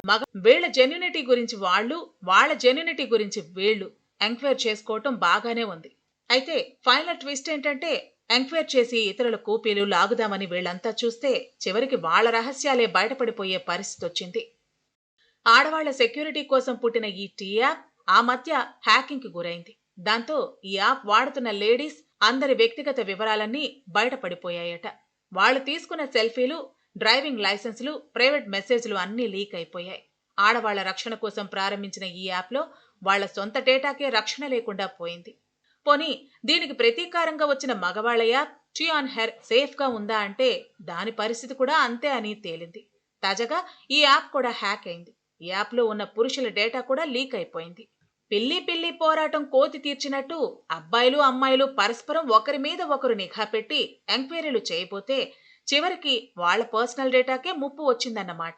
మగ వీళ్ళ జెన్యునిటీ గురించి వాళ్ళు, వాళ్ళ జెన్యునిటీ గురించి వీళ్ళు ఎంక్వైర్ చేసుకోవటం బాగానే ఉంది. అయితే ఫైనల్ ట్విస్ట్ ఏంటంటే ఎంక్వైర్ చేసి ఇతరుల కూపీలు లాగుదామని వీళ్ళంతా చూస్తే చివరికి వాళ్ళ రహస్యాలే బయటపడిపోయే పరిస్థితి వచ్చింది. ఆడవాళ్ల సెక్యూరిటీ కోసం పుట్టిన ఈ టీ యాప్ ఆ మధ్య హ్యాకింగ్ కి గురైంది. దాంతో ఈ యాప్ వాడుతున్న లేడీస్ అందరి వ్యక్తిగత వివరాలన్నీ బయటపడిపోయాయట. వాళ్ళు తీసుకున్న సెల్ఫీలు, డ్రైవింగ్ లైసెన్సులు, ప్రైవేట్ మెసేజ్లు అన్నీ లీక్ అయిపోయాయి. ఆడవాళ్ల రక్షణ కోసం ప్రారంభించిన ఈ యాప్లో వాళ్ల సొంత డేటాకే రక్షణ లేకుండా పోయింది. పోనీ దీనికి ప్రతీకారంగా వచ్చిన మగవాళ్ల app tea on her safe గా ఉందా అంటే దాని పరిస్థితి కూడా అంతే అని తేలింది. తాజాగా ఈ యాప్ కూడా హ్యాక్ అయింది. ఈ యాప్ లో ఉన్న పురుషుల డేటా కూడా లీక్ అయిపోయింది. పిల్లి పిల్లి పోరాటం కోతి తీర్చినట్టు అబ్బాయిలు అమ్మాయిలు పరస్పరం ఒకరి మీద ఒకరు నిఘా పెట్టి ఎంక్వైరీలు చేయబోతే చివరికి వాళ్ల పర్సనల్ డేటాకే ముప్పు వచ్చిందన్నమాట.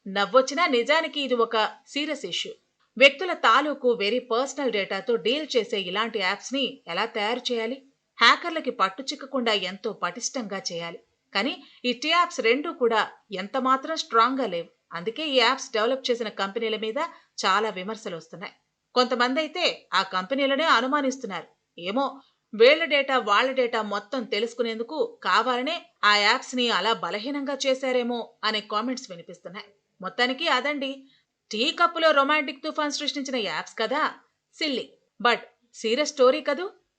నవ్వొచ్చినా నిజానికి ఇది ఒక సీరియస్ ఇష్యూ. వ్యక్తుల తాలూకు వెరీ పర్సనల్ డేటాతో డీల్ చేసే ఇలాంటి యాప్స్ ని ఎలా తయారు చేయాలి? హ్యాకర్లకి పట్టు చిక్కకుండా ఎంతో పటిష్టంగా చేయాలి. కానీ ఈ టీ యాప్స్ రెండూ కూడా ఎంత మాత్రం స్ట్రాంగ్ గా లేవు. అందుకే ఈ యాప్స్ డెవలప్ చేసిన కంపెనీల మీద చాలా విమర్శలు వస్తున్నాయి. కొంతమంది అయితే ఆ కంపెనీలనే అనుమానిస్తున్నారు. ఏమో వీళ్ల డేటా వాళ్ళ డేటా మొత్తం తెలుసుకునేందుకు కావాలనే ఆ యాప్స్ ని అలా బలహీనంగా చేశారేమో అనే కామెంట్స్ వినిపిస్తున్నాయి. మొత్తానికి అదండి, టీ కప్పులో రొమాంటిక్ తుఫాన్ సృష్టించిన యాప్స్ కదా. సిల్లీ బట్ సీరియస్ స్టోరీ కదూ.